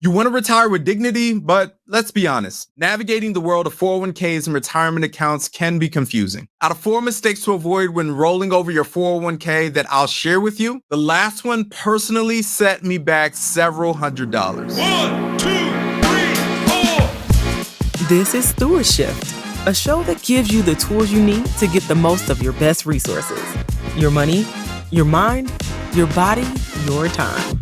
You want to retire with dignity, but let's be honest, navigating the world of 401ks and retirement accounts can be confusing. Out of four mistakes to avoid when rolling over your 401k that I'll share with you, the last one personally set me back several $100s. 1, 2, 3, 4. This is StewardShift, a show that gives you the tools you need to get the most of your best resources: your money, your mind, your body, your time.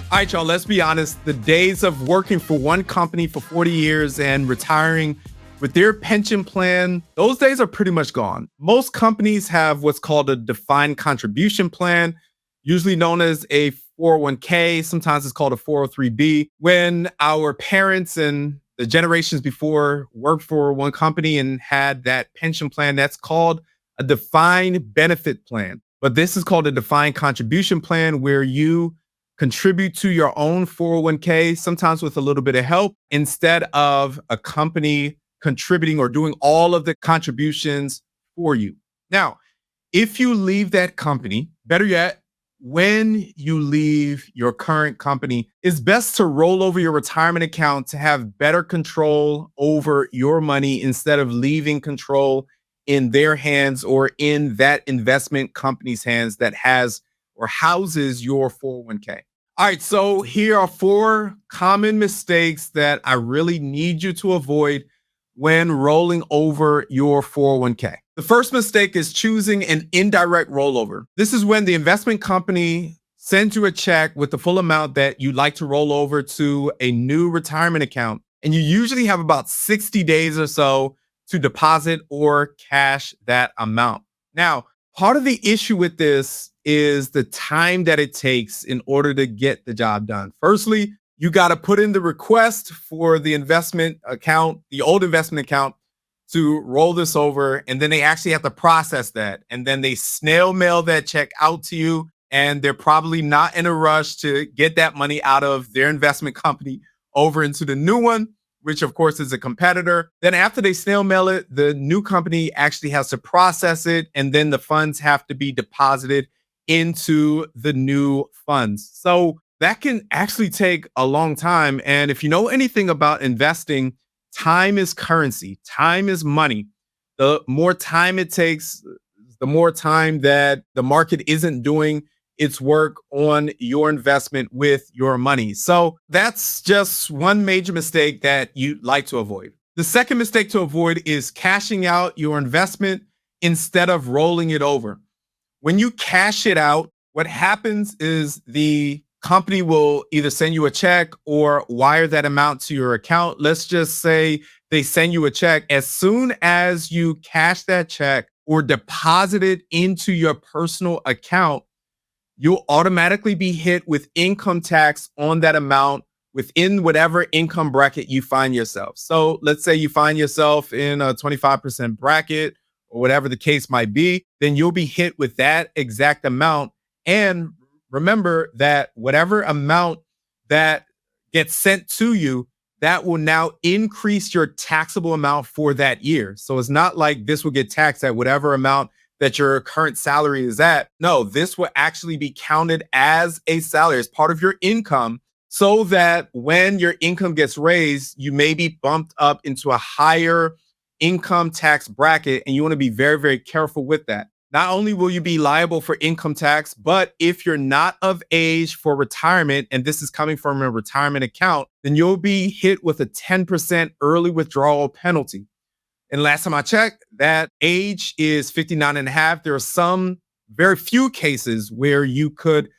All right, y'all, let's be honest. The days of working for one company for 40 years and retiring with their pension plan, those days are pretty much gone. Most companies have what's called a defined contribution plan, usually known as a 401k. Sometimes it's called a 403b. When our parents and the generations before worked for one company and had that pension plan, that's called a defined benefit plan. But this is called a defined contribution plan, where you contribute to your own 401k, sometimes with a little bit of help, instead of a company contributing or doing all of the contributions for you. Now, if you leave that company, better yet, when you leave your current company, it's best to roll over your retirement account to have better control over your money instead of leaving control in their hands or in that investment company's hands that has or houses your 401k. All right, so here are four common mistakes that I really need you to avoid when rolling over your 401k. The first mistake is choosing an indirect rollover. This is when the investment company sends you a check with the full amount that you'd like to roll over to a new retirement account, and you usually have about 60 days or so to deposit or cash that amount. Now, part of the issue with this is the time that it takes in order to get the job done. Firstly, you got to put in the request for the investment account, the old investment account, to roll this over, and then they actually have to process that, and then they snail mail that check out to you, and they're probably not in a rush to get that money out of their investment company over into the new one, which of course is a competitor. Then after they snail mail it, the new company actually has to process it, and then the funds have to be deposited into the new funds. So that can actually take a long time. And if you know anything about investing, time is currency, time is money. The more time it takes, the more time that the market isn't doing its work on your investment with your money. So that's just one major mistake that you'd like to avoid. The second mistake to avoid is cashing out your investment instead of rolling it over. When you cash it out, what happens is the company will either send you a check or wire that amount to your account. Let's just say they send you a check. As soon as you cash that check or deposit it into your personal account, you'll automatically be hit with income tax on that amount within whatever income bracket you find yourself. So let's say you find yourself in a 25% bracket or whatever the case might be, then you'll be hit with that exact amount. And remember that whatever amount that gets sent to you, that will now increase your taxable amount for that year. So it's not like this will get taxed at whatever amount that your current salary is at. No, this will actually be counted as a salary, as part of your income, so that when your income gets raised, you may be bumped up into a higher income tax bracket, and you want to be very, very careful with that. Not only will you be liable for income tax, but if you're not of age for retirement, and this is coming from a retirement account, then you'll be hit with a 10% early withdrawal penalty. And last time I checked, that age is 59 and a half. There are some very few cases where you could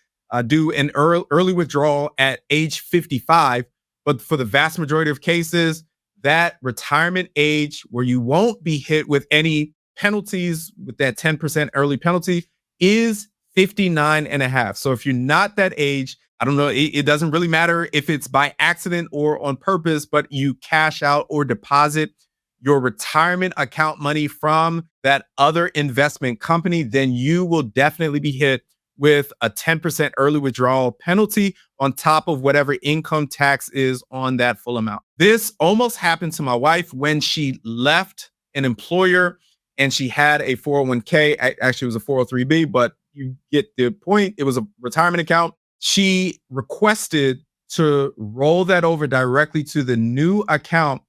do an early withdrawal at age 55. But for the vast majority of cases, that retirement age where you won't be hit with any penalties with that 10% early penalty is 59 and a half. So if you're not that age, I don't know, it doesn't really matter if it's by accident or on purpose, but you cash out or deposit your retirement account money from that other investment company, then you will definitely be hit with a 10% early withdrawal penalty on top of whatever income tax is on that full amount. This almost happened to my wife when she left an employer and she had a 401k. Actually, it was a 403b, but you get the point. It was a retirement account. she requested to roll that over directly to the new account.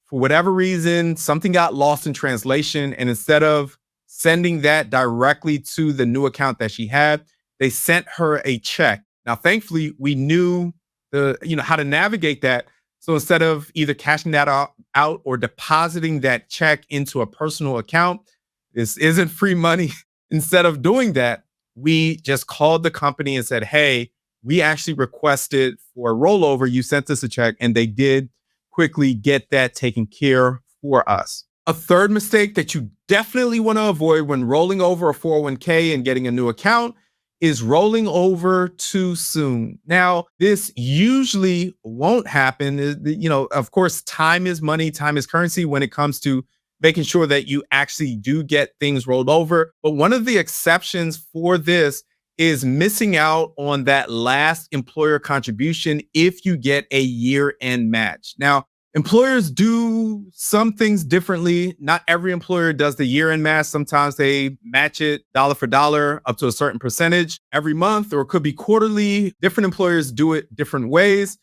For whatever reason, something got lost in translation. And instead of sending that directly to the new account that she had, they sent her a check. Now, thankfully, we knew how to navigate that. So instead of either cashing that out or depositing that check into a personal account, this isn't free money. Instead of doing that, we just called the company and said, hey, we actually requested for a rollover. You sent us a check, and they did quickly get that taken care for us. A third mistake that you definitely want to avoid when rolling over a 401k and getting a new account is rolling over too soon. Now, this usually won't happen. Of course, time is money, time is currency when it comes to making sure that you actually do get things rolled over. But one of the exceptions for this is missing out on that last employer contribution if you get a year-end match. Now, employers do some things differently. Not every employer does the year-end match. Sometimes they match it dollar for dollar up to a certain percentage every month, or it could be quarterly. Different employers do it different ways.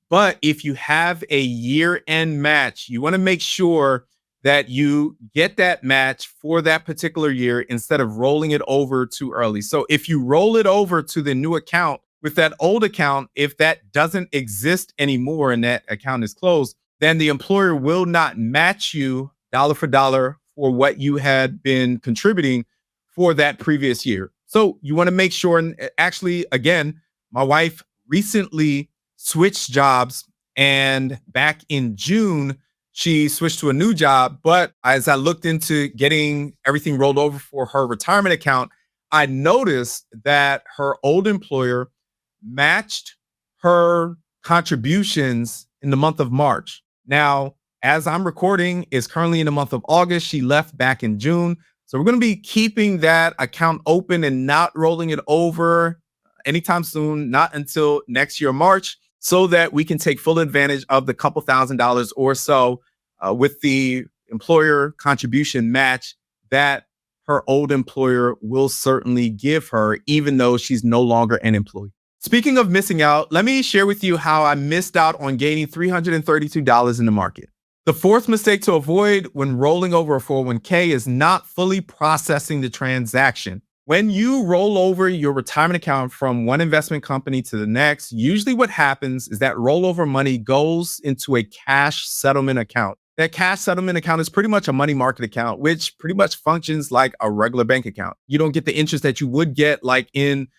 But if you have a year-end match, you want to make sure that you get that match for that particular year instead of rolling it over too early. So if you roll it over to the new account with that old account, if that doesn't exist anymore and that account is closed, then the employer will not match you dollar for dollar for what you had been contributing for that previous year. So you want to make sure, and actually, again, my wife recently switched jobs, and back in June, she switched to a new job. But as I looked into getting everything rolled over for her retirement account, I noticed that her old employer matched her contributions in the month of March. Now, as I'm recording, it's currently in the month of August. She left back in June. So we're going to be keeping that account open and not rolling it over anytime soon, not until next year, March, so that we can take full advantage of the couple $1,000s or so with the employer contribution match that her old employer will certainly give her, even though she's no longer an employee. Speaking of missing out, let me share with you how I missed out on gaining $332 in the market. The fourth mistake to avoid when rolling over a 401k is not fully processing the transaction. When you roll over your retirement account from one investment company to the next, usually what happens is that rollover money goes into a cash settlement account. That cash settlement account is pretty much a money market account, which pretty much functions like a regular bank account. You don't get the interest that you would get like in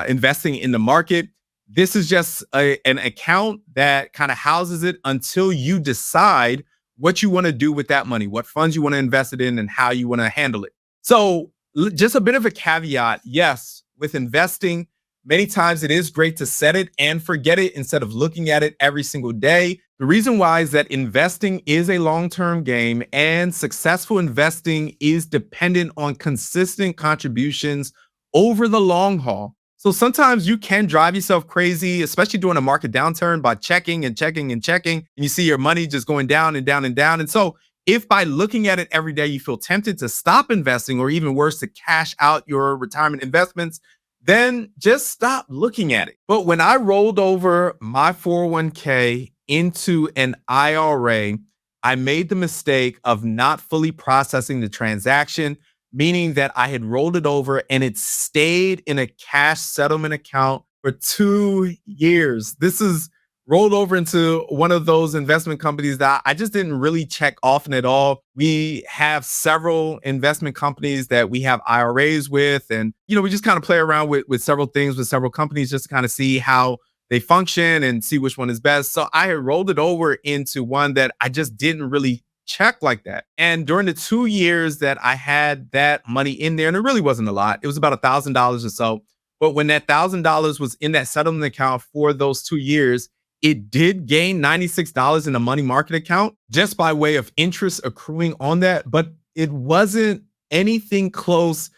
investing in the market. This is just an account that kind of houses it until you decide what you want to do with that money, what funds you want to invest it in, and how you want to handle it. So just a bit of a caveat. Yes, with investing, many times it is great to set it and forget it instead of looking at it every single day. The reason why is that investing is a long-term game, and successful investing is dependent on consistent contributions over the long haul. So sometimes you can drive yourself crazy, especially during a market downturn, by checking and checking and checking, and you see your money just going down and down and down. And so if by looking at it every day, you feel tempted to stop investing, or even worse, to cash out your retirement investments, then just stop looking at it. But when I rolled over my 401k into an IRA, I made the mistake of not fully processing the transaction, meaning that I had rolled it over and it stayed in a cash settlement account for 2 years. This is rolled over into one of those investment companies that I just didn't really check often at all. We have several investment companies that we have IRAs with, and we just kind of play around with several things with several companies just to kind of see how they function and see which one is best. So I had rolled it over into one that I just didn't really check like that. And during the 2 years that I had that money in there, and it really wasn't a lot, it was about $1,000 or so. But when that $1,000 was in that settlement account for those 2 years, it did gain $96 in a money market account just by way of interest accruing on that. But it wasn't anything close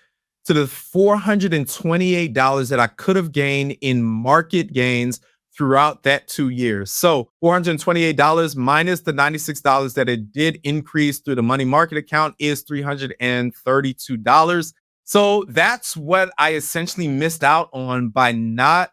to the $428 that I could have gained in market gains throughout that 2 years. So $428 minus the $96 that it did increase through the money market account is $332. So that's what I essentially missed out on by not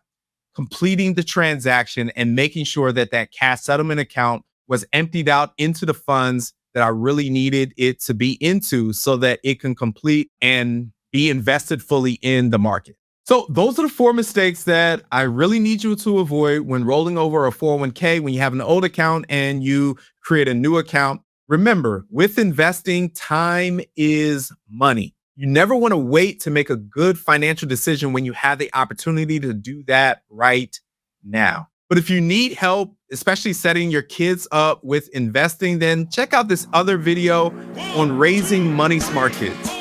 completing the transaction and making sure that that cash settlement account was emptied out into the funds that I really needed it to be into so that it can complete and be invested fully in the market. So those are the 4 mistakes that I really need you to avoid when rolling over a 401k, when you have an old account and you create a new account. Remember, with investing, time is money. You never want to wait to make a good financial decision when you have the opportunity to do that right now. But if you need help, especially setting your kids up with investing, then check out this other video on raising money smart kids.